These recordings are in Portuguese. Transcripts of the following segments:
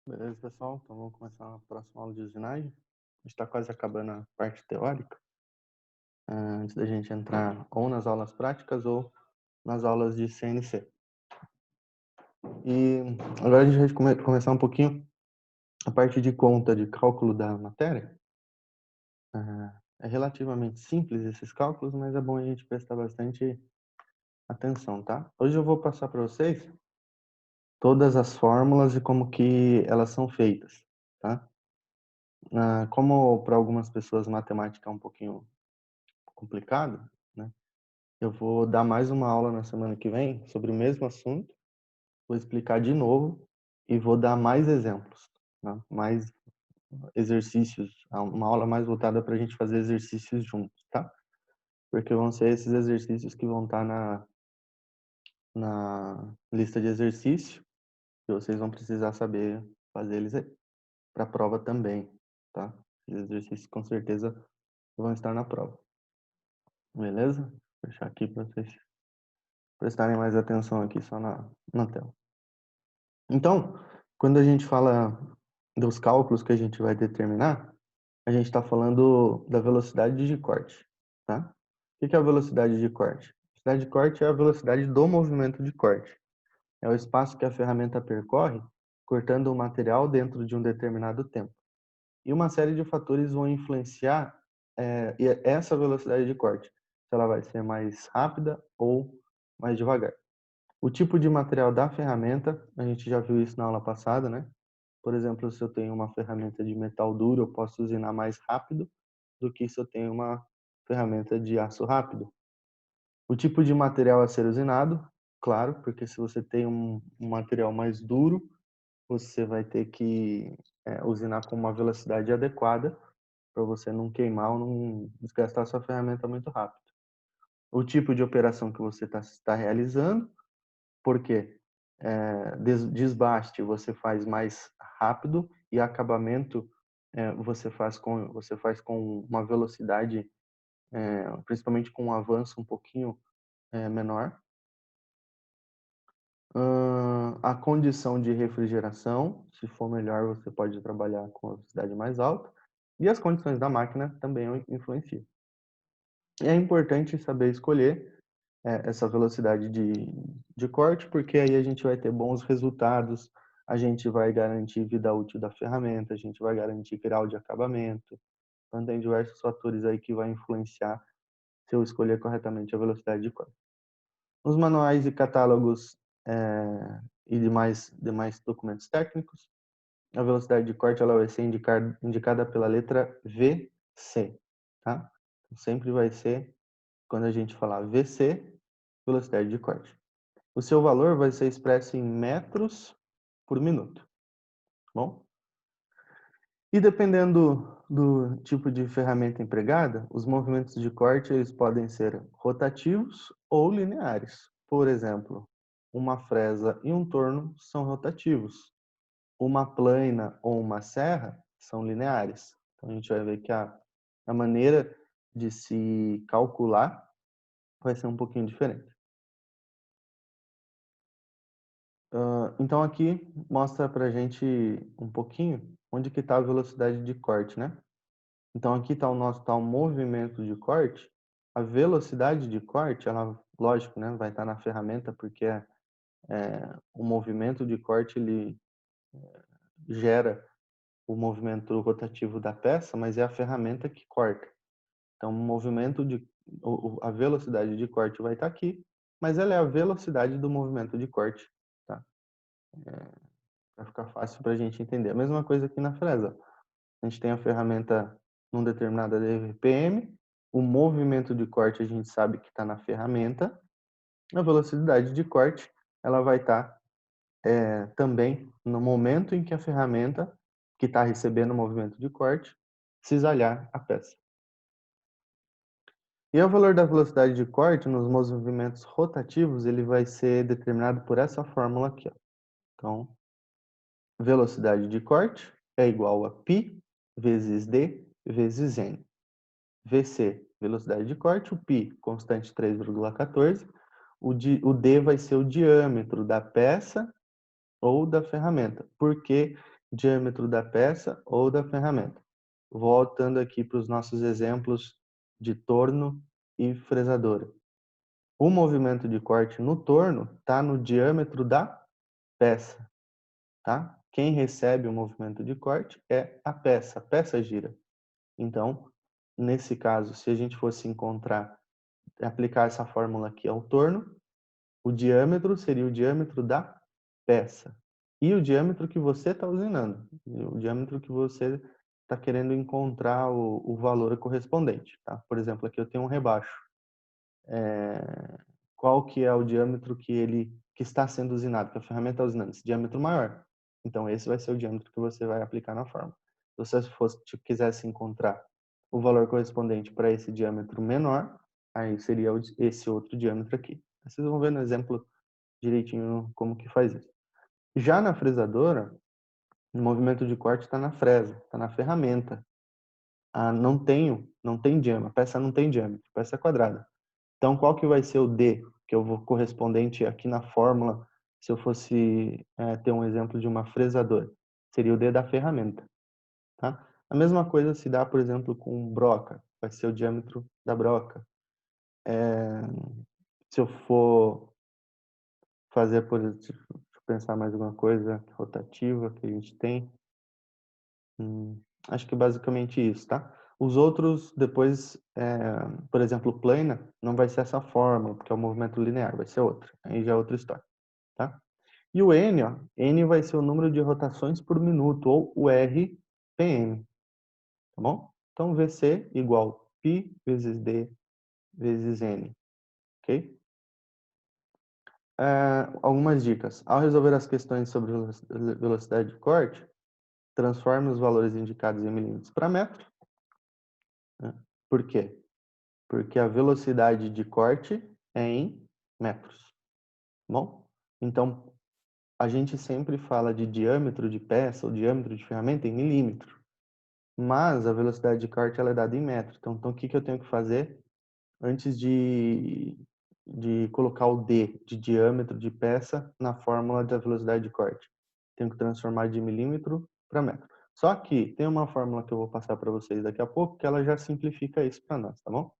Beleza, pessoal? Então vamos começar a próxima aula de usinagem. A gente está quase acabando a parte teórica, antes da gente entrar ou nas aulas práticas ou nas aulas de CNC. E agora a gente vai começar um pouquinho a parte de conta de cálculo da matéria. É relativamente simples esses cálculos, mas é bom a gente prestar bastante atenção, tá? Hoje eu vou passar para vocês todas as fórmulas e como que elas são feitas, tá? Como para algumas pessoas matemática é um pouquinho complicado, né? Eu vou dar mais uma aula na semana que vem sobre o mesmo assunto, vou explicar de novo e vou dar mais exemplos, né? Mais exercícios, uma aula mais voltada para a gente fazer exercícios juntos, tá? Porque vão ser esses exercícios que vão estar na lista de exercício e vocês vão precisar saber fazer eles para a prova também, tá? Os exercícios com certeza vão estar na prova. Beleza? Vou deixar aqui para vocês prestarem mais atenção aqui só na tela. Então, quando a gente fala dos cálculos que a gente vai determinar, a gente está falando da velocidade de corte, tá? O que é a velocidade de corte? A velocidade de corte é a velocidade do movimento de corte. É o espaço que a ferramenta percorre cortando o material dentro de um determinado tempo. E uma série de fatores vão influenciar essa velocidade de corte, se ela vai ser mais rápida ou mais devagar. O tipo de material da ferramenta, a gente já viu isso na aula passada, né? Por exemplo, se eu tenho uma ferramenta de metal duro, eu posso usinar mais rápido do que se eu tenho uma ferramenta de aço rápido. O tipo de material a ser usinado, claro, porque se você tem um material mais duro, você vai ter que usinar com uma velocidade adequada para você não queimar ou não desgastar sua ferramenta muito rápido. O tipo de operação que você está realizando, porque desbaste você faz mais rápido e acabamento você faz com uma velocidade, principalmente com um avanço um pouquinho menor. A condição de refrigeração, se for melhor, você pode trabalhar com a velocidade mais alta. E as condições da máquina também influenciam. E é importante saber escolher essa velocidade de corte, porque aí a gente vai ter bons resultados, a gente vai garantir vida útil da ferramenta, a gente vai garantir grau de acabamento. Então, tem diversos fatores aí que vai influenciar se eu escolher corretamente a velocidade de corte. Nos manuais e catálogos e demais documentos técnicos, a velocidade de corte ela vai ser indicada pela letra VC, tá? Sempre vai ser, quando a gente falar VC, velocidade de corte. O seu valor vai ser expresso em metros por minuto, bom? E dependendo do tipo de ferramenta empregada, os movimentos de corte eles podem ser rotativos ou lineares. Por exemplo, uma fresa e um torno são rotativos. Uma plaina ou uma serra são lineares. Então a gente vai ver que a maneira de se calcular vai ser um pouquinho diferente. Então aqui mostra pra gente um pouquinho onde que está a velocidade de corte, né? Então aqui está o nosso tal movimento de corte. A velocidade de corte, ela, lógico, né, vai estar na ferramenta porque o movimento de corte ele gera o movimento rotativo da peça, mas é a ferramenta que corta. Então a velocidade de corte vai estar aqui, mas ela é a velocidade do movimento de corte, tá? Para ficar fácil para a gente entender. A mesma coisa aqui na fresa. A gente tem a ferramenta num determinado RPM, o movimento de corte a gente sabe que está na ferramenta, a velocidade de corte ela vai estar também no momento em que a ferramenta que está recebendo o movimento de corte cisalhar a peça. E o valor da velocidade de corte nos movimentos rotativos ele vai ser determinado por essa fórmula aqui. Ó. Então, velocidade de corte é igual a π vezes d vezes n. VC, velocidade de corte, o π, constante 3,14. O d vai ser o diâmetro da peça ou da ferramenta. Por que diâmetro da peça ou da ferramenta. Voltando aqui para os nossos exemplos de torno e fresadora. O movimento de corte no torno está no diâmetro da peça, tá? Quem recebe o movimento de corte é a peça gira. Então, nesse caso, se a gente fosse aplicar essa fórmula aqui ao torno, o diâmetro seria o diâmetro da peça. E o diâmetro que você está usinando, o diâmetro que você está querendo encontrar o valor correspondente, tá? Por exemplo, aqui eu tenho um rebaixo. Qual que é o diâmetro que está sendo usinado, que a ferramenta está usinando? Esse diâmetro maior. Então, esse vai ser o diâmetro que você vai aplicar na fórmula. Se você quisesse encontrar o valor correspondente para esse diâmetro menor, aí seria esse outro diâmetro aqui. Vocês vão ver no exemplo direitinho como que faz isso. Já na fresadora, o movimento de corte está na fresa, está na ferramenta. Não tem diâmetro, a peça não tem diâmetro, a peça é quadrada. Então, qual que vai ser o D, que eu vou correspondente aqui na fórmula, se eu fosse ter um exemplo de uma fresadora? Seria o D da ferramenta, tá? A mesma coisa se dá, por exemplo, com broca, vai ser o diâmetro da broca. Se eu for fazer, deixa eu pensar mais alguma coisa rotativa que a gente tem. Acho que basicamente isso, tá? Os outros, depois, por exemplo, plana, não vai ser essa forma, porque é o movimento linear, vai ser outra. Aí já é outra história, tá? E o N, ó, N vai ser o número de rotações por minuto, ou o RPM, tá bom? Então, VC igual π vezes D vezes N, ok? Algumas dicas. Ao resolver as questões sobre velocidade de corte, transforme os valores indicados em milímetros para metro. Né? Por quê? Porque a velocidade de corte é em metros. Bom? Então, a gente sempre fala de diâmetro de peça ou diâmetro de ferramenta em milímetro. Mas a velocidade de corte ela é dada em metros. Então o que eu tenho que fazer antes de colocar o D de diâmetro de peça na fórmula da velocidade de corte? Tenho que transformar de milímetro para metro. Só que tem uma fórmula que eu vou passar para vocês daqui a pouco que ela já simplifica isso para nós, tá bom?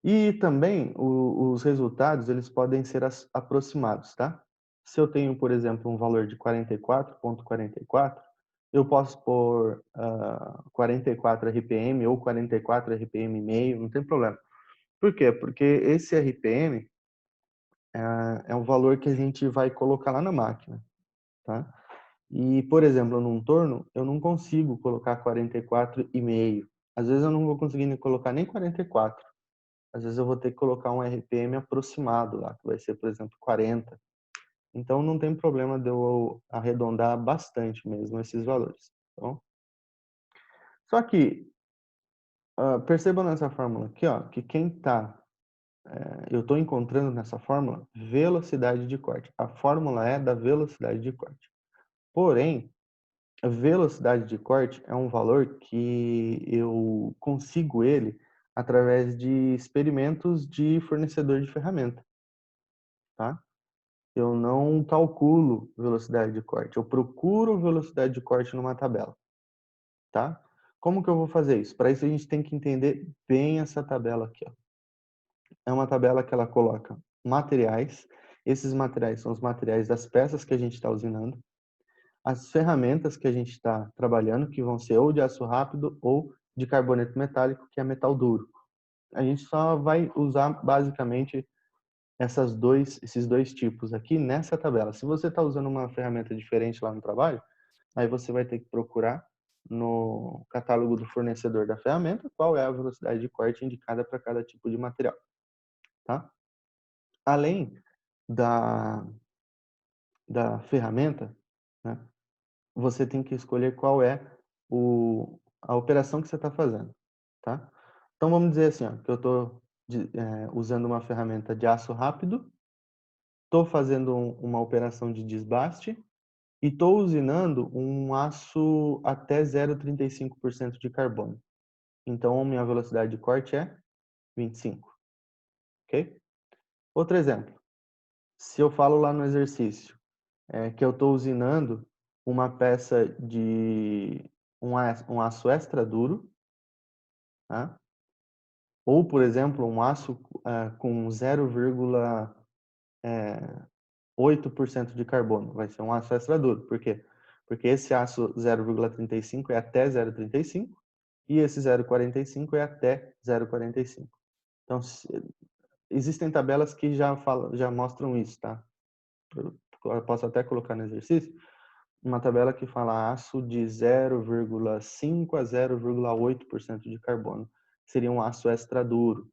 E também os resultados eles podem ser aproximados, tá? Se eu tenho, por exemplo, um valor de 44,44, eu posso pôr 44 RPM ou 44 RPM e meio, não tem problema. Por quê? Porque esse RPM é o valor que a gente vai colocar lá na máquina, tá? E, por exemplo, num torno, eu não consigo colocar 44,5. Às vezes eu não vou conseguir colocar nem 44. Às vezes eu vou ter que colocar um RPM aproximado lá, que vai ser, por exemplo, 40. Então não tem problema de eu arredondar bastante mesmo esses valores. Tá bom? Só que percebam nessa fórmula aqui, ó, que eu estou encontrando nessa fórmula velocidade de corte. A fórmula é da velocidade de corte. Porém, a velocidade de corte é um valor que eu consigo ele através de experimentos de fornecedor de ferramenta, tá? Eu não calculo velocidade de corte, eu procuro velocidade de corte numa tabela, tá? Como que eu vou fazer isso? Para isso a gente tem que entender bem essa tabela aqui, ó. É uma tabela que ela coloca materiais, esses materiais são os materiais das peças que a gente está usinando, as ferramentas que a gente está trabalhando, que vão ser ou de aço rápido ou de carboneto metálico, que é metal duro. A gente só vai usar basicamente esses dois tipos aqui nessa tabela. Se você está usando uma ferramenta diferente lá no trabalho, aí você vai ter que procurar no catálogo do fornecedor da ferramenta qual é a velocidade de corte indicada para cada tipo de material, tá? Além da, da ferramenta, né, você tem que escolher qual é a operação que você está fazendo, tá? Então vamos dizer assim, ó, que eu estou usando uma ferramenta de aço rápido, estou fazendo uma operação de desbaste e estou usinando um aço até 0,35% de carbono. Então, minha velocidade de corte é 25, ok? Outro exemplo. Se eu falo lá no exercício que eu estou usinando uma peça de um aço extra duro, tá? Ou, por exemplo, um aço com 0,8% de carbono. Vai ser um aço extra duro. Por quê? Porque esse aço 0,35 é até 0,35 e esse 0,45 é até 0,45. Então, existem tabelas que já mostram isso, tá? Eu posso até colocar no exercício uma tabela que fala aço de 0,5 a 0,8% de carbono. Seria um aço extra duro.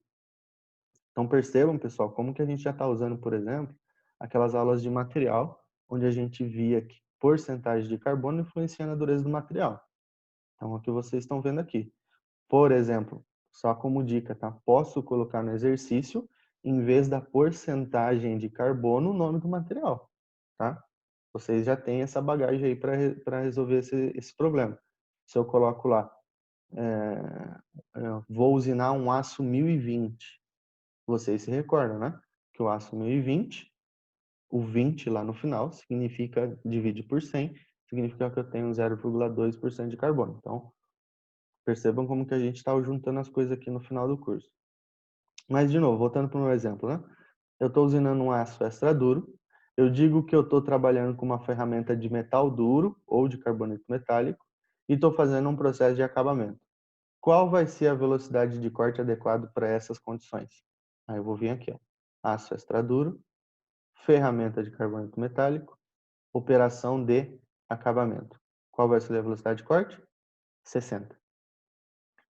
Então percebam, pessoal, como que a gente já está usando, por exemplo, aquelas aulas de material, onde a gente via que porcentagem de carbono influencia na dureza do material. Então, é o que vocês estão vendo aqui. Por exemplo, só como dica, tá? Posso colocar no exercício, em vez da porcentagem de carbono, o nome do material, tá? Vocês já têm essa bagagem aí para resolver esse problema. Se eu coloco lá, vou usinar um aço 1020, vocês se recordam, né? Que o aço 1020, o 20 lá no final, significa, divide por 100, significa que eu tenho 0,2% de carbono. Então, percebam como que a gente está juntando as coisas aqui no final do curso. Mas, de novo, voltando para o meu exemplo, né? Eu estou usinando um aço extra duro. Eu digo que eu estou trabalhando com uma ferramenta de metal duro ou de carboneto metálico e estou fazendo um processo de acabamento. Qual vai ser a velocidade de corte adequado para essas condições? Aí eu vou vir aqui, ó. Aço extra duro, ferramenta de carboneto metálico, operação de acabamento. Qual vai ser a velocidade de corte? 60.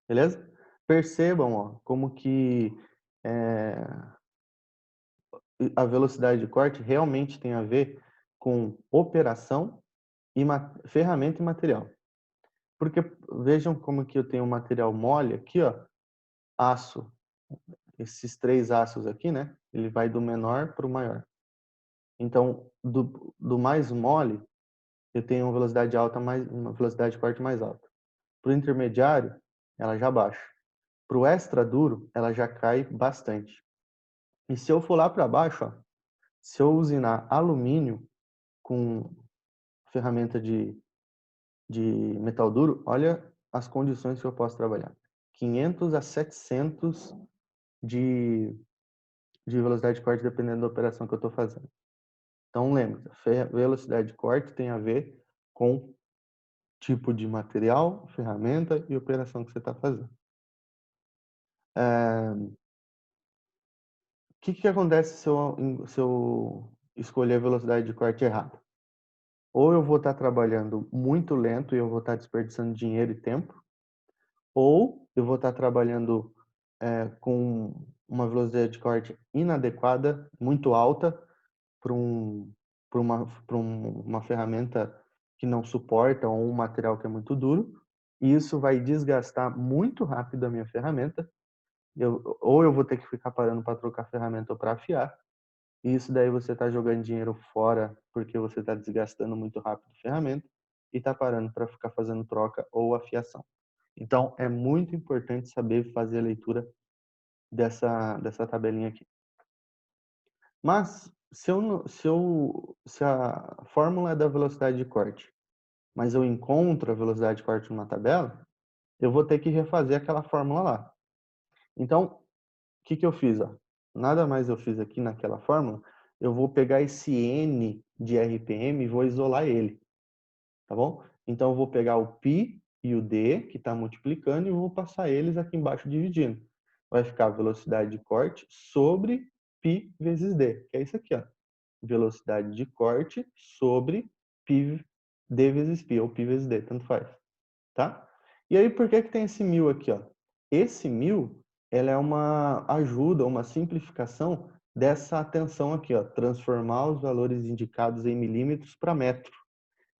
Beleza? Percebam, ó, como que a velocidade de corte realmente tem a ver com operação e ferramenta e material. Porque vejam como que eu tenho um material mole aqui, ó, aço. Esses três aços aqui, né? Ele vai do menor para o maior. Então, do mais mole, eu tenho uma velocidade alta, uma velocidade de corte mais alta. Para o intermediário, ela já baixa. Para o extra duro, ela já cai bastante. E se eu for lá para baixo, ó, se eu usinar alumínio com ferramenta de metal duro, olha as condições que eu posso trabalhar. 500 a 700 de, de velocidade de corte, dependendo da operação que eu estou fazendo. Então, lembre, velocidade de corte tem a ver com tipo de material, ferramenta e operação que você está fazendo. O que acontece se eu escolher a velocidade de corte errada? Ou eu vou estar trabalhando muito lento e eu vou estar desperdiçando dinheiro e tempo, ou eu vou estar trabalhando com uma velocidade de corte inadequada, muito alta, para uma ferramenta que não suporta ou um material que é muito duro, e isso vai desgastar muito rápido a minha ferramenta. Ou eu vou ter que ficar parando para trocar ferramenta ou para afiar, e isso daí você está jogando dinheiro fora porque você está desgastando muito rápido a ferramenta e está parando para ficar fazendo troca ou afiação. Então, é muito importante saber fazer a leitura dessa tabelinha aqui. Mas, se a fórmula é da velocidade de corte, mas eu encontro a velocidade de corte numa tabela, eu vou ter que refazer aquela fórmula lá. Então, o que eu fiz? Ó? Nada mais eu fiz aqui naquela fórmula, eu vou pegar esse N de RPM e vou isolar ele, tá bom? Então, eu vou pegar o π e o d, que está multiplicando, e vou passar eles aqui embaixo dividindo. Vai ficar a velocidade de corte sobre π vezes d, que é isso aqui, ó. Velocidade de corte sobre π, d vezes π, ou π vezes d, tanto faz, tá? E aí, por que tem esse 1000 aqui, ó? Esse 1000, ela é uma ajuda, uma simplificação dessa tensão aqui, ó, transformar os valores indicados em milímetros para metro.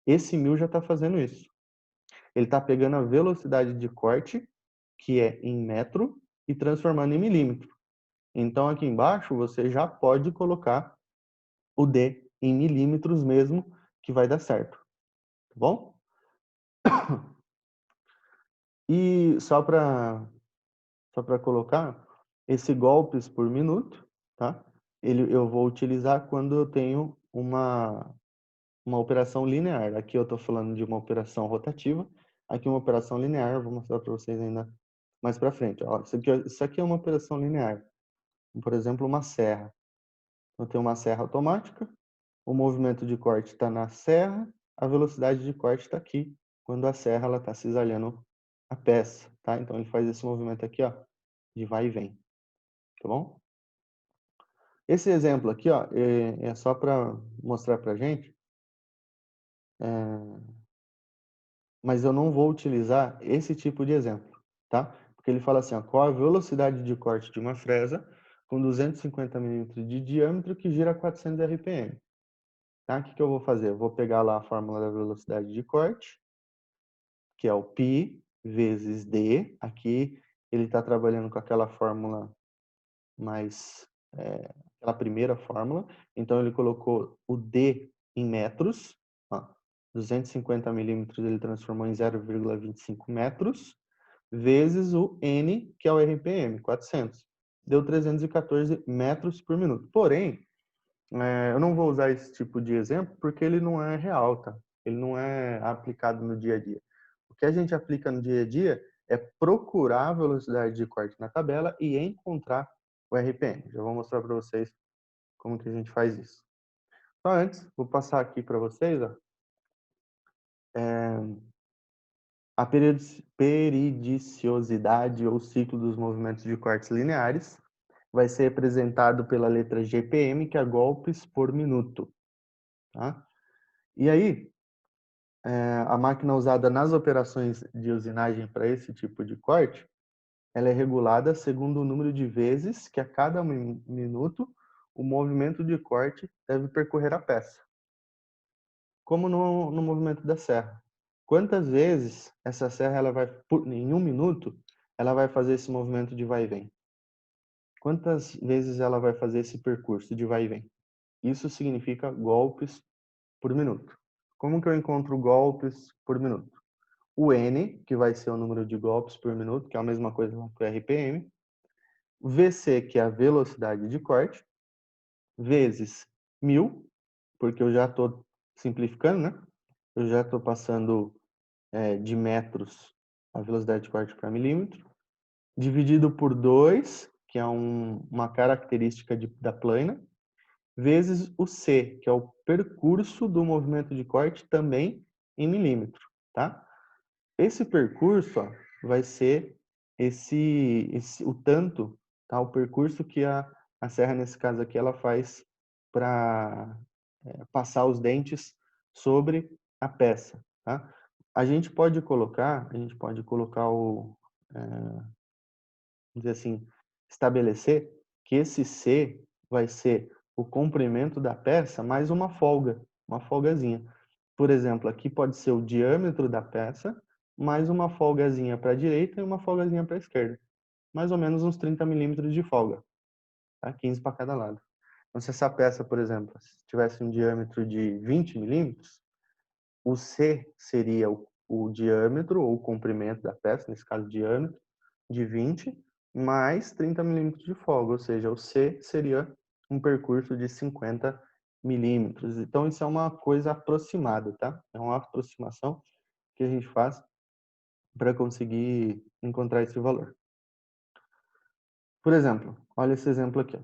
Esse 1000 já está fazendo isso. Ele está pegando a velocidade de corte, que é em metro, e transformando em milímetro. Então, aqui embaixo, você já pode colocar o D em milímetros mesmo, que vai dar certo. Tá bom? E só para colocar, esse golpes por minuto, tá? Eu vou utilizar quando eu tenho uma operação linear. Aqui eu estou falando de uma operação rotativa, aqui uma operação linear, eu vou mostrar para vocês ainda mais para frente. Ó, isso aqui é uma operação linear, por exemplo, uma serra. Eu tenho uma serra automática, o movimento de corte está na serra, a velocidade de corte está aqui, quando a serra está cisalhando a peça, tá? Então ele faz esse movimento aqui, ó, de vai e vem, tá bom? Esse exemplo aqui, ó, é só para mostrar para a gente, mas eu não vou utilizar esse tipo de exemplo, tá? Porque ele fala assim, ó, qual a velocidade de corte de uma fresa com 250 milímetros de diâmetro que gira 400 RPM. Tá? O que eu vou fazer? Eu vou pegar lá a fórmula da velocidade de corte, que é o π vezes d. Aqui ele está trabalhando com aquela fórmula mais, aquela primeira fórmula. Então ele colocou o d em metros. Ó, 250 milímetros ele transformou em 0,25 metros, vezes o n, que é o RPM, 400. Deu 314 metros por minuto. Porém, eu não vou usar esse tipo de exemplo porque ele não é real, tá? Ele não é aplicado no dia a dia. O que a gente aplica no dia a dia é procurar a velocidade de corte na tabela e encontrar o RPM. Já vou mostrar para vocês como que a gente faz isso. Só antes, vou passar aqui para vocês, ó, a periodicidade ou ciclo dos movimentos de cortes lineares vai ser representado pela letra GPM, que é golpes por minuto, tá? E aí, a máquina usada nas operações de usinagem para esse tipo de corte, ela é regulada segundo o número de vezes que a cada minuto o movimento de corte deve percorrer a peça, como no movimento da serra. Quantas vezes essa serra ela vai, em um minuto, ela vai fazer esse movimento de vai e vem? Quantas vezes ela vai fazer esse percurso de vai e vem? Isso significa golpes por minuto. Como que eu encontro golpes por minuto? O N, que vai ser o número de golpes por minuto, que é a mesma coisa que o RPM, o VC, que é a velocidade de corte, vezes 1000, porque eu já estou simplificando, né? Eu já estou passando de metros a velocidade de corte para milímetro, dividido por 2, que é uma característica da plana, vezes o C, que é o percurso do movimento de corte também em milímetro, tá? Esse percurso, ó, vai ser o tanto, tá? O percurso que a serra, nesse caso aqui, ela faz para passar os dentes sobre a peça, tá? A gente pode colocar vamos dizer assim, estabelecer que esse C vai ser o comprimento da peça mais uma folgazinha. Por exemplo, aqui pode ser o diâmetro da peça, mais uma folgazinha para a direita e uma folgazinha para a esquerda. Mais ou menos uns 30 milímetros de folga, tá? 15 para cada lado. Então, se essa peça, por exemplo, tivesse um diâmetro de 20 milímetros, o C seria o diâmetro ou o comprimento da peça, nesse caso diâmetro, de 20, mais 30 milímetros de folga, ou seja, o C seria um percurso de 50 milímetros. Então, isso é uma coisa aproximada, tá? É uma aproximação que a gente faz para conseguir encontrar esse valor. Por exemplo, olha esse exemplo aqui. Ó.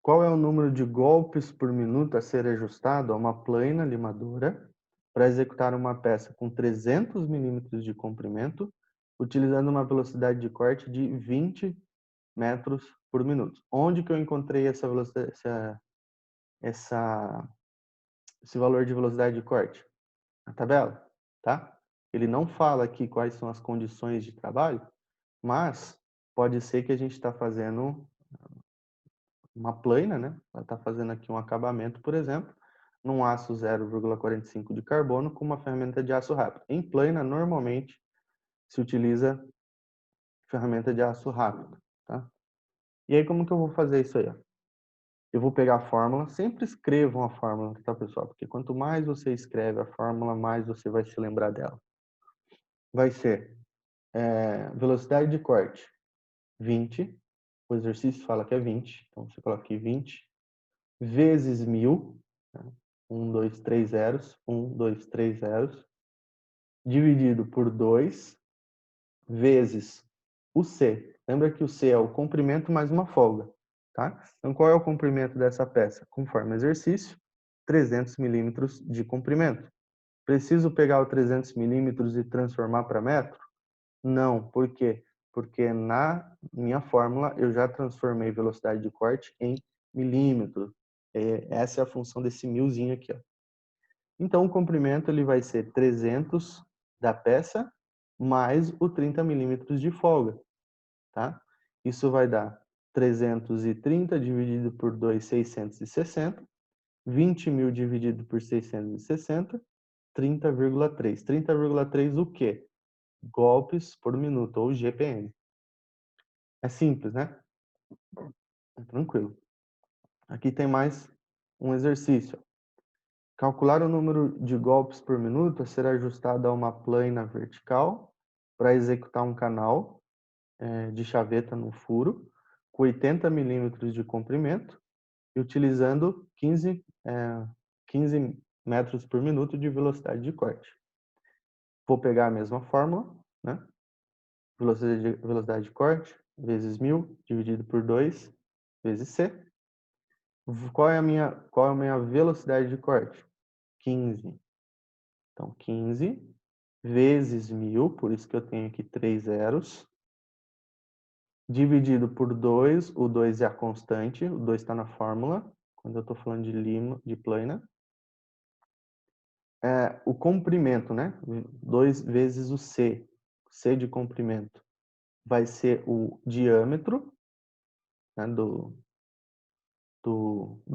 Qual é o número de golpes por minuto a ser ajustado a uma plana limadora para executar uma peça com 300 milímetros de comprimento, utilizando uma velocidade de corte de 20 metros por minuto? Onde que eu encontrei essa velocidade, esse valor de velocidade de corte? Na tabela, tá? Ele não fala aqui quais são as condições de trabalho, mas pode ser que a gente está fazendo uma plana, né? Ela está fazendo aqui um acabamento, por exemplo, num aço 0,45 de carbono com uma ferramenta de aço rápido. Em plana, normalmente, se utiliza ferramenta de aço rápido, tá? E aí, como que eu vou fazer isso aí? Ó? Eu vou pegar a fórmula, sempre escrevam a fórmula, tá, pessoal? Porque quanto mais você escreve a fórmula, mais você vai se lembrar dela. Vai ser velocidade de corte, 20. O exercício fala que é 20, então você coloca aqui 20 vezes 1000, tá? 1, 2, 3 zeros, 1, 2, 3 zeros, dividido por 2, vezes o C. Lembra que o C é o comprimento mais uma folga, tá? Então, qual é o comprimento dessa peça? Conforme o exercício, 300 milímetros de comprimento. Preciso pegar o 300 milímetros e transformar para metro? Não, por quê? Porque na minha fórmula eu já transformei velocidade de corte em milímetro. Essa é a função desse milzinho aqui, ó. Então, o comprimento ele vai ser 300 da peça mais o 30 milímetros de folga, tá? Isso vai dar 330 dividido por 2, 660. 20 mil dividido por 660, 30,3. 30,3 o quê? Golpes por minuto, ou GPM. É simples, né? É tranquilo. Aqui tem mais um exercício. Calcular o número de golpes por minuto a ser ajustado a uma plana vertical para executar um canal de chaveta no furo com 80 milímetros de comprimento e utilizando 15 metros por minuto de velocidade de corte. Vou pegar a mesma fórmula, né? Velocidade de corte vezes 1000 dividido por 2 vezes C. Qual é a minha velocidade de corte? 15. Então, 15 vezes 1000, por isso que eu tenho aqui 3 zeros, dividido por 2, o 2 é a constante, o 2 está na fórmula, quando eu estou falando de plana. O comprimento, né? 2 vezes o C de comprimento, vai ser o diâmetro, né, do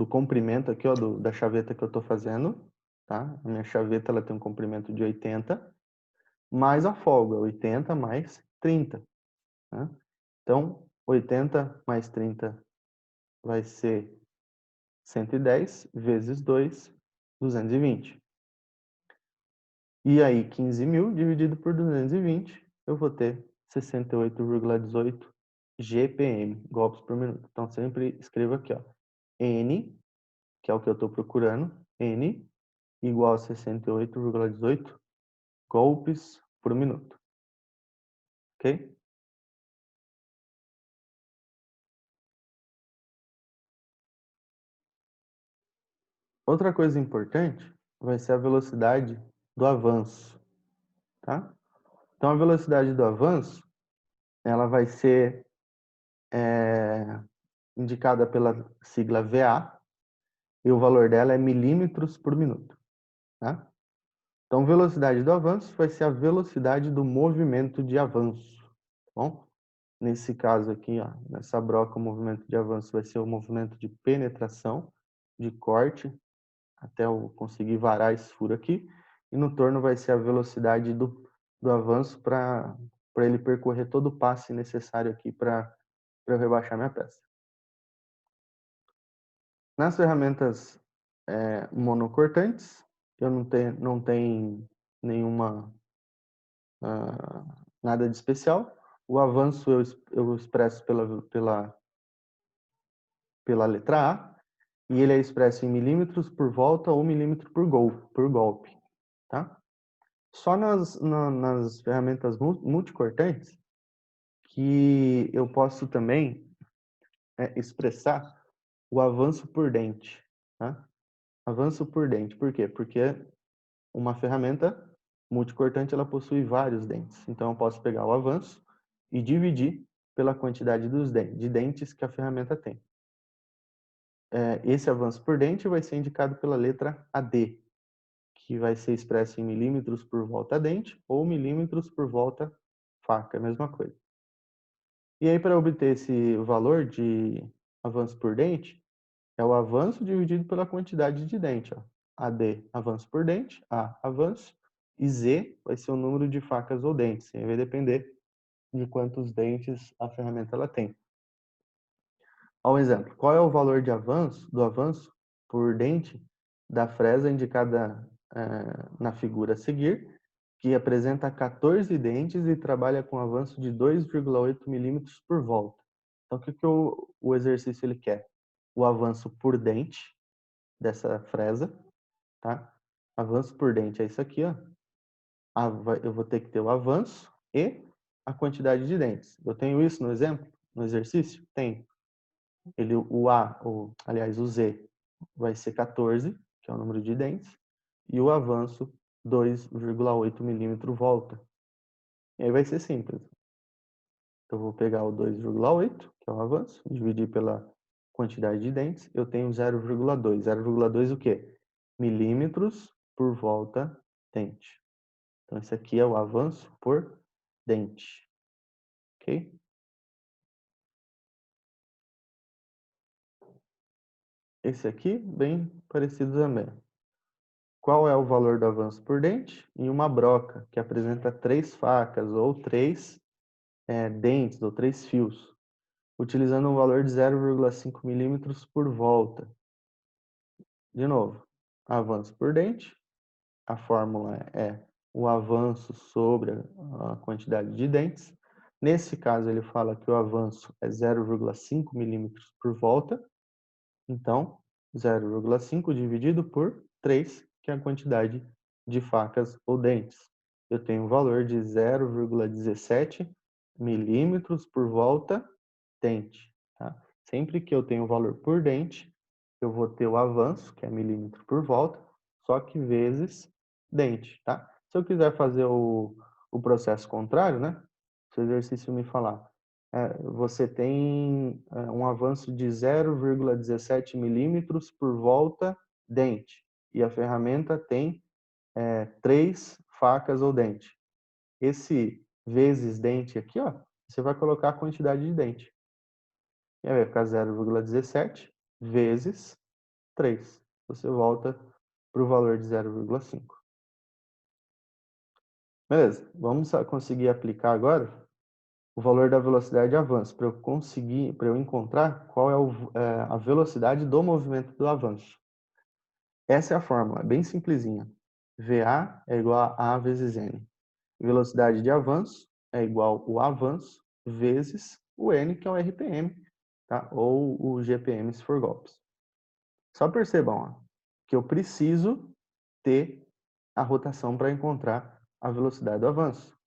comprimento aqui, ó, da chaveta que eu estou fazendo, tá? A minha chaveta ela tem um comprimento de 80, mais a folga, 80 mais 30, né? Então, 80 mais 30 vai ser 110 vezes 2, 220. E aí, 15 mil dividido por 220, eu vou ter 68,18 GPM, golpes por minuto. Então, sempre escreva aqui, ó, N, que é o que eu estou procurando, N igual a 68,18 golpes por minuto. Ok? Outra coisa importante vai ser a velocidade do avanço, tá? Então, a velocidade do avanço, ela vai ser indicada pela sigla VA, e o valor dela é milímetros por minuto, tá? Então, velocidade do avanço vai ser a velocidade do movimento de avanço, tá bom? Nesse caso aqui, ó, nessa broca, o movimento de avanço vai ser o movimento de penetração, de corte, até eu conseguir varar esse furo aqui. E no torno vai ser a velocidade do avanço para ele percorrer todo o passe necessário aqui para eu rebaixar minha peça. Nas ferramentas monocortantes, eu não tem nenhuma nada de especial. O avanço eu expresso pela letra A, e ele é expresso em milímetros por volta ou milímetro por golpe, tá? Só nas ferramentas multicortantes que eu posso também expressar o avanço por dente, tá? Avanço por dente, por quê? Porque uma ferramenta multicortante ela possui vários dentes. Então eu posso pegar o avanço e dividir pela quantidade de dentes que a ferramenta tem. Esse avanço por dente vai ser indicado pela letra AD, que vai ser expresso em milímetros por volta dente ou milímetros por volta faca, a mesma coisa. E aí, para obter esse valor de avanço por dente, é o avanço dividido pela quantidade de dente. Ó. AD, avanço por dente, A, avanço, e Z vai ser o número de facas ou dentes. E aí vai depender de quantos dentes a ferramenta ela tem. Ao exemplo, qual é o valor do avanço por dente da fresa indicada na figura a seguir, que apresenta 14 dentes e trabalha com avanço de 2,8 milímetros por volta. Então, o que o exercício ele quer? O avanço por dente dessa fresa tá? Avanço por dente é isso aqui, ó. Eu vou ter que ter o avanço e a quantidade de dentes. Eu tenho isso no exemplo, no exercício? Tenho. Aliás, o Z vai ser 14, que é o número de dentes, e o avanço 2,8 milímetro volta. E aí vai ser simples. Eu vou pegar o 2,8, que é o avanço, dividir pela quantidade de dentes, eu tenho 0,2. 0,2 o quê? Milímetros por volta dente. Então, esse aqui é o avanço por dente. Ok? Esse aqui, bem parecido também. Qual é o valor do avanço por dente? Em uma broca, que apresenta 3 facas ou 3 dentes, ou 3 fios, utilizando um valor de 0,5 milímetros por volta. De novo, avanço por dente. A fórmula é o avanço sobre a quantidade de dentes. Nesse caso, ele fala que o avanço é 0,5 milímetros por volta. Então, 0,5 dividido por 3, que é a quantidade de facas ou dentes. Eu tenho um valor de 0,17 milímetros por volta dente. Tá? Sempre que eu tenho o valor por dente, eu vou ter o avanço, que é milímetro por volta, só que vezes dente. Tá? Se eu quiser fazer o processo contrário, né? Se o exercício me falar, você tem um avanço de 0,17 milímetros por volta dente, e a ferramenta tem 3 facas ou dente. Esse vezes dente aqui, ó, você vai colocar a quantidade de dente. E aí vai ficar 0,17 vezes 3. Você volta para o valor de 0,5. Beleza, vamos conseguir aplicar agora o valor da velocidade de avanço, para eu encontrar qual é a velocidade do movimento do avanço. Essa é a fórmula, bem simplesinha. VA é igual a vezes N. Velocidade de avanço é igual o avanço vezes o N, que é o RPM, tá? Ou o GPM, se for golpes. Só percebam ó, que eu preciso ter a rotação para encontrar a velocidade do avanço.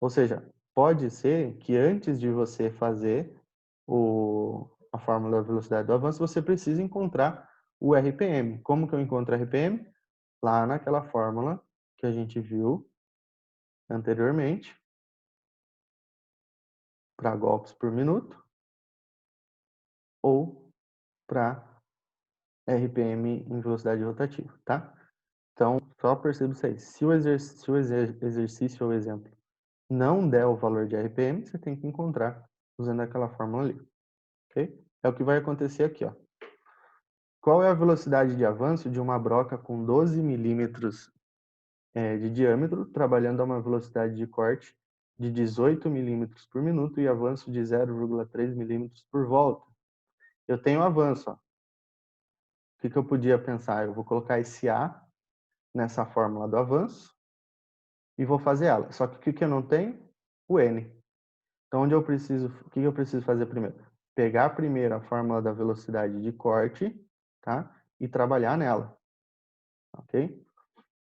Ou seja, pode ser que antes de você fazer a fórmula da velocidade do avanço, você precise encontrar o RPM. Como que eu encontro o RPM? Lá naquela fórmula que a gente viu anteriormente, para golpes por minuto, ou para RPM em velocidade rotativa, tá? Então, só perceba isso aí. Se o exercício ou exemplo não der o valor de RPM, você tem que encontrar usando aquela fórmula ali, ok? É o que vai acontecer aqui, ó. Qual é a velocidade de avanço de uma broca com 12 milímetros de diâmetro, trabalhando a uma velocidade de corte de 18 milímetros por minuto e avanço de 0,3 milímetros por volta? Eu tenho avanço, ó. O que eu podia pensar? Eu vou colocar esse A nessa fórmula do avanço e vou fazer ela. Só que o que eu não tenho? O N. Então, o que eu preciso fazer primeiro? Pegar primeiro a fórmula da velocidade de corte, tá? E trabalhar nela, ok?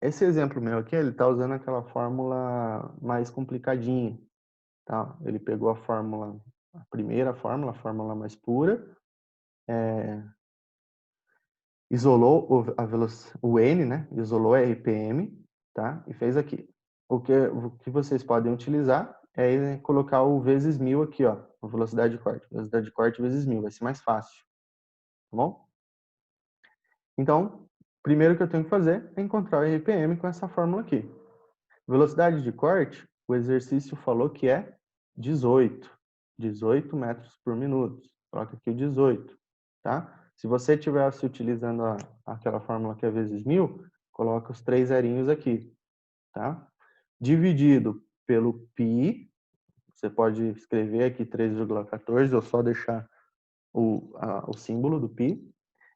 Esse exemplo meu aqui, ele está usando aquela fórmula mais complicadinha, tá? Ele pegou a primeira fórmula, a fórmula mais pura, isolou o N, né? Isolou a RPM, tá? E fez aqui. O que vocês podem utilizar é colocar o vezes 1000 aqui, ó, a velocidade de corte. Velocidade de corte vezes 1000, vai ser mais fácil, tá bom? Então, primeiro que eu tenho que fazer é encontrar o RPM com essa fórmula aqui. Velocidade de corte, o exercício falou que é 18. 18 metros por minuto. Coloca aqui o 18, tá? Se você estivesse utilizando aquela fórmula que é vezes 1000, coloca os 3 zerinhos aqui, tá? Dividido pelo π, você pode escrever aqui 3,14 ou só deixar o símbolo do π,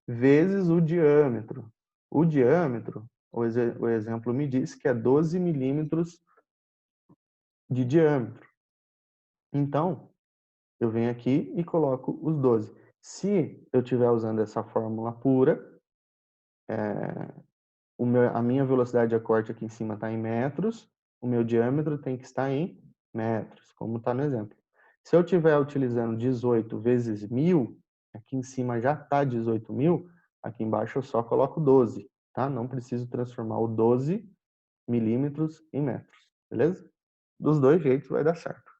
vezes o diâmetro. O diâmetro, o exemplo me diz que é 12 milímetros de diâmetro. Então, eu venho aqui e coloco os 12. Se eu estiver usando essa fórmula pura, A minha velocidade de corte aqui em cima está em metros, o meu diâmetro tem que estar em metros, como está no exemplo. Se eu estiver utilizando 18 vezes 1.000, aqui em cima já está 18.000, aqui embaixo eu só coloco 12, tá? Não preciso transformar o 12 milímetros em metros, beleza? Dos dois jeitos vai dar certo.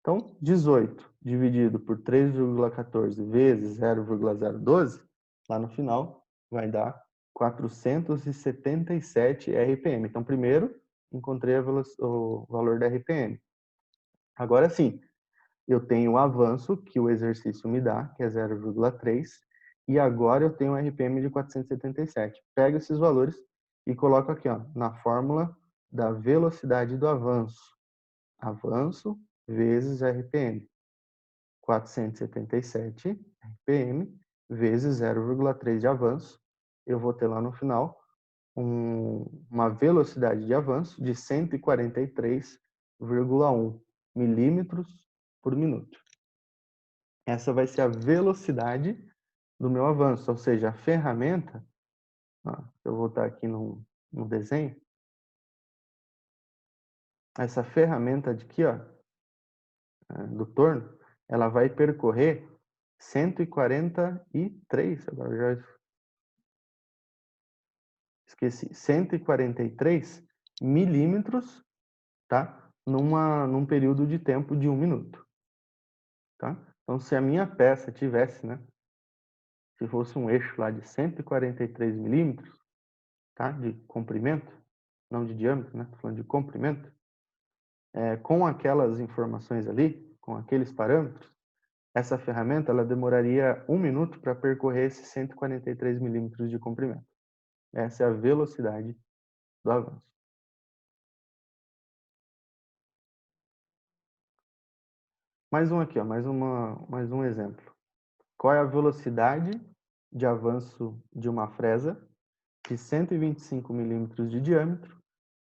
Então, 18 dividido por 3,14 vezes 0,012, lá no final vai dar 477 RPM. Então, primeiro, encontrei o valor da RPM. Agora sim, eu tenho o avanço que o exercício me dá, que é 0,3, e agora eu tenho um RPM de 477. Pego esses valores e coloco aqui, ó, na fórmula da velocidade do avanço. Avanço vezes RPM. 477 RPM vezes 0,3 de avanço. Eu vou ter lá no final uma velocidade de avanço de 143,1 milímetros por minuto. Essa vai ser a velocidade do meu avanço, ou seja, a ferramenta, ó, eu vou voltar aqui no desenho, essa ferramenta de aqui, ó, do torno, ela vai percorrer 143, agora já esqueci, 143 milímetros, tá? Num período de tempo de 1 minuto, tá? Então, se a minha peça tivesse, né, se fosse um eixo lá de 143 milímetros, tá? De comprimento, não de diâmetro, né? Tô falando de comprimento, com aquelas informações ali, com aqueles parâmetros, essa ferramenta ela demoraria 1 minuto para percorrer esses 143 milímetros de comprimento. Essa é a velocidade do avanço. Mais um aqui, ó, mais um exemplo. Qual é a velocidade de avanço de uma fresa de 125 milímetros de diâmetro,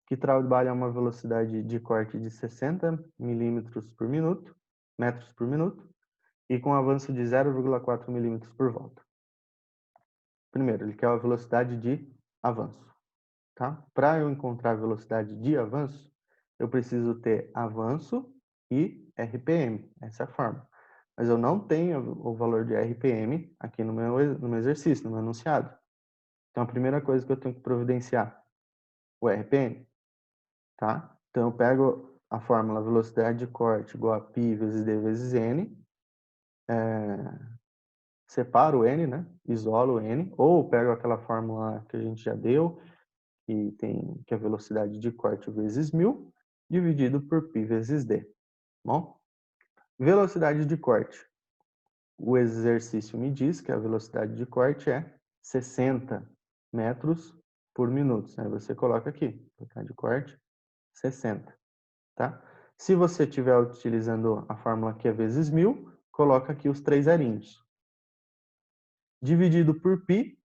que trabalha a uma velocidade de corte de 60 milímetros por minuto, metros por minuto, e com avanço de 0,4 milímetros por volta? Primeiro, ele quer a velocidade de avanço, tá? Para eu encontrar a velocidade de avanço, eu preciso ter avanço e RPM, essa é a forma. Mas eu não tenho o valor de RPM aqui no meu exercício, no meu enunciado. Então, a primeira coisa que eu tenho que providenciar, o RPM, tá? Então, eu pego a fórmula velocidade de corte igual a π vezes d vezes n, separo o n, né? Isolo o n, ou pego aquela fórmula que a gente já deu, que é a velocidade de corte vezes 1.000, dividido por π vezes d. Bom? Velocidade de corte. O exercício me diz que a velocidade de corte é 60 metros por minuto. Aí você coloca aqui, velocidade de corte, 60, tá? Se você estiver utilizando a fórmula que é vezes 1.000, coloca aqui os 3 zerinhos. Dividido por π,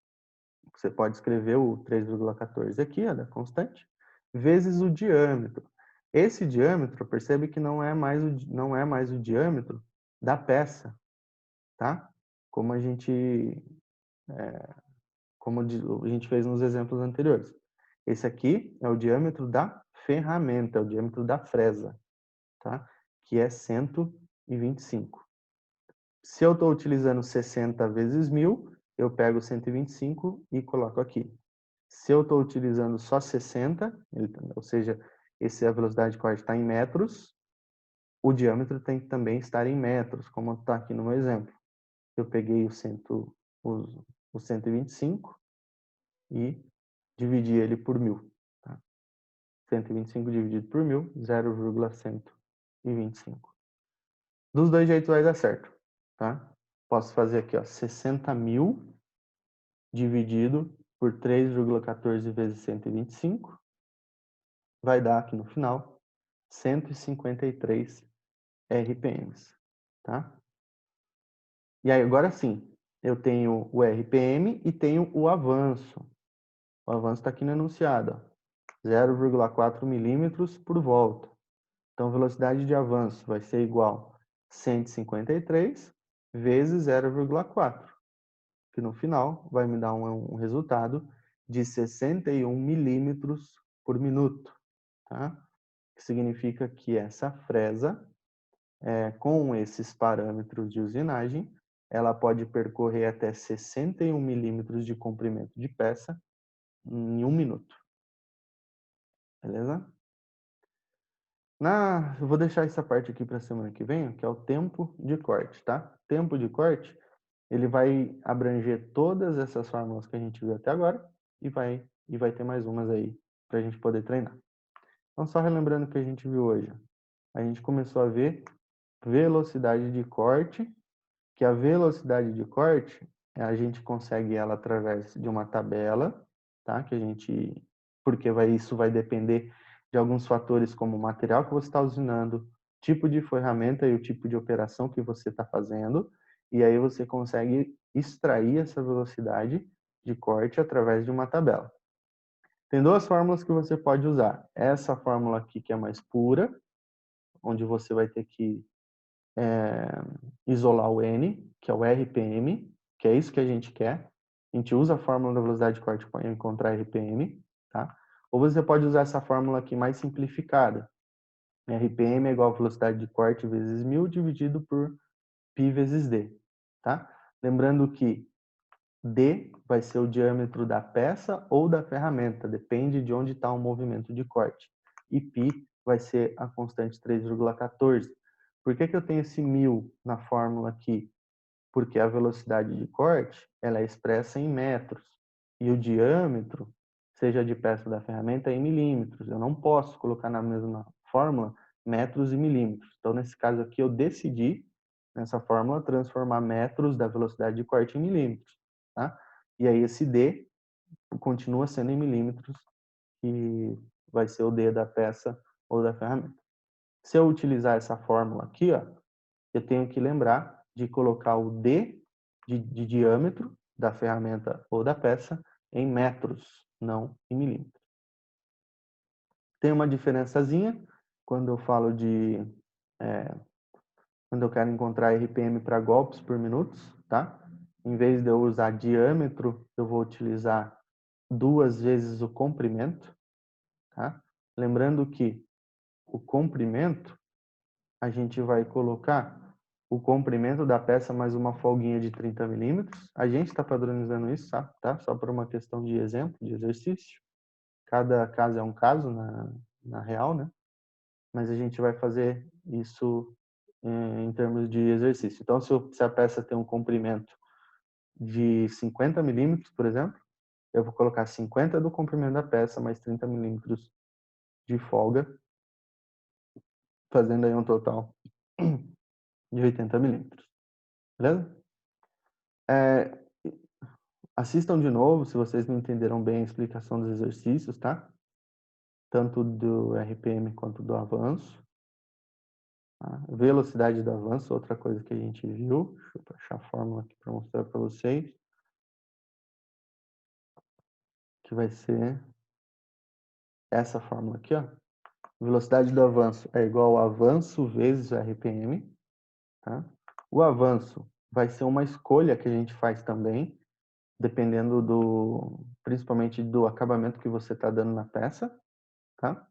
você pode escrever o 3,14 aqui, da constante, vezes o diâmetro. Esse diâmetro, percebe que não é mais o diâmetro da peça, tá? Como a gente fez nos exemplos anteriores. Esse aqui é o diâmetro da ferramenta, é o diâmetro da fresa, tá? Que é 125. Se eu estou utilizando 60 vezes 1.000, eu pego 125 e coloco aqui. Se eu estou utilizando só 60, ou seja, a velocidade de corte está em metros, o diâmetro tem que também estar em metros, como está aqui no meu exemplo. Eu peguei o 125 e dividi ele por 1.000. Tá? 125 dividido por 1.000, 0,125. Dos dois jeitos vai dar certo. Tá? Posso fazer aqui, ó, 60.000 dividido por 3,14 vezes 125. Vai dar aqui no final 153 RPMs. Tá? E aí, agora sim, eu tenho o RPM e tenho o avanço. O avanço está aqui no enunciado, 0,4 milímetros por volta. Então, a velocidade de avanço vai ser igual a 153 vezes 0,4, que no final vai me dar um resultado de 61 milímetros por minuto, tá? Que significa que essa fresa, com esses parâmetros de usinagem, ela pode percorrer até 61 milímetros de comprimento de peça em 1 minuto. Beleza? Eu vou deixar essa parte aqui para a semana que vem, que é o tempo de corte, tá? Tempo de corte, ele vai abranger todas essas fórmulas que a gente viu até agora e vai ter mais umas aí para a gente poder treinar. Então, só relembrando o que a gente viu hoje. A gente começou a ver velocidade de corte, que a velocidade de corte, a gente consegue ela através de uma tabela, tá? Porque isso vai depender de alguns fatores como o material que você está usinando, tipo de ferramenta e o tipo de operação que você está fazendo, e aí você consegue extrair essa velocidade de corte através de uma tabela. Tem duas fórmulas que você pode usar. Essa fórmula aqui que é mais pura, onde você vai ter que isolar o N, que é o RPM, que é isso que a gente quer. A gente usa a fórmula da velocidade de corte para encontrar RPM, tá? Ou você pode usar essa fórmula aqui mais simplificada. RPM é igual a velocidade de corte vezes 1000 dividido por π vezes d, tá? Lembrando que d vai ser o diâmetro da peça ou da ferramenta, depende de onde está o movimento de corte. E π vai ser a constante 3,14. Por que eu tenho esse 1000 na fórmula aqui? Porque a velocidade de corte ela é expressa em metros e o diâmetro, seja de peça da ferramenta, é em milímetros. Eu não posso colocar na mesma fórmula metros e milímetros. Então, nesse caso aqui, eu decidi, nessa fórmula, transformar metros da velocidade de corte em milímetros. Tá? E aí esse D continua sendo em milímetros, que vai ser o D da peça ou da ferramenta. Se eu utilizar essa fórmula aqui, ó, eu tenho que lembrar de colocar o D de diâmetro da ferramenta ou da peça em metros, não em milímetros. Tem uma diferençazinha quando eu falo quando eu quero encontrar RPM para golpes por minutos, tá? Em vez de eu usar diâmetro, eu vou utilizar 2 vezes o comprimento, tá? Lembrando que o comprimento, a gente vai colocar o comprimento da peça mais uma folguinha de 30 milímetros. A gente está padronizando isso, tá? Só por uma questão de exemplo, de exercício. Cada caso é um caso na real, né? Mas a gente vai fazer isso em termos de exercício. Então, se a peça tem um comprimento de 50 milímetros, por exemplo, eu vou colocar 50 do comprimento da peça mais 30 milímetros de folga, fazendo aí um total de 80 milímetros. Beleza? Assistam de novo se vocês não entenderam bem a explicação dos exercícios, tá? Tanto do RPM quanto do avanço. Tá? Velocidade do avanço, outra coisa que a gente viu. Deixa eu achar a fórmula aqui para mostrar para vocês. Que vai ser essa fórmula aqui, ó. Velocidade do avanço é igual ao avanço vezes o RPM, tá? O avanço vai ser uma escolha que a gente faz também, dependendo principalmente do acabamento que você está dando na peça, tá?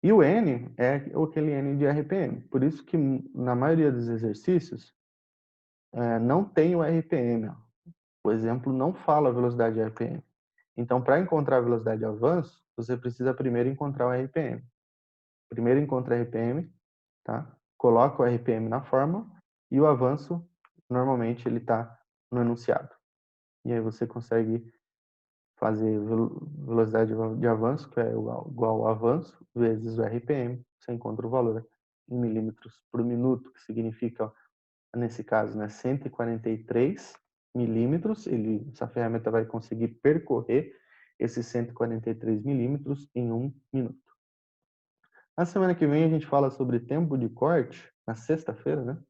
E o N é aquele N de RPM. Por isso que na maioria dos exercícios não tem o RPM. Ó. O exemplo não fala a velocidade de RPM. Então, para encontrar a velocidade de avanço, você precisa primeiro encontrar o RPM. Primeiro encontra o RPM, tá? Coloca o RPM na fórmula e o avanço, normalmente, ele está no enunciado. E aí você consegue fazer velocidade de avanço, que é igual ao avanço, vezes o RPM, você encontra o valor em milímetros por minuto, que significa, nesse caso, né, 143 milímetros. Essa ferramenta vai conseguir percorrer esses 143 milímetros em 1 minuto. Na semana que vem a gente fala sobre tempo de corte, na sexta-feira, né?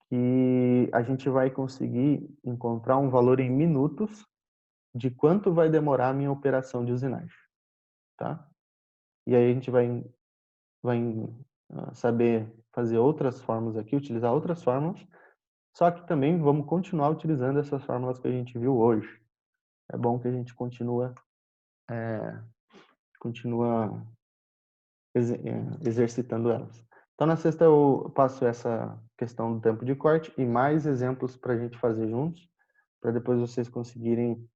E a gente vai conseguir encontrar um valor em minutos de quanto vai demorar a minha operação de usinagem, tá? E aí a gente vai saber fazer outras fórmulas aqui, utilizar outras fórmulas, só que também vamos continuar utilizando essas fórmulas que a gente viu hoje. é bom que a gente continua exercitando elas. Então, na sexta eu passo essa questão do tempo de corte e mais exemplos para a gente fazer juntos, para depois vocês conseguirem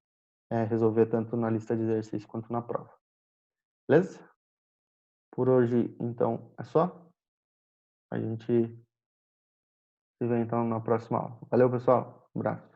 resolver tanto na lista de exercícios quanto na prova. Beleza? Por hoje, então, é só. A gente se vê, então, na próxima aula. Valeu, pessoal. Um abraço.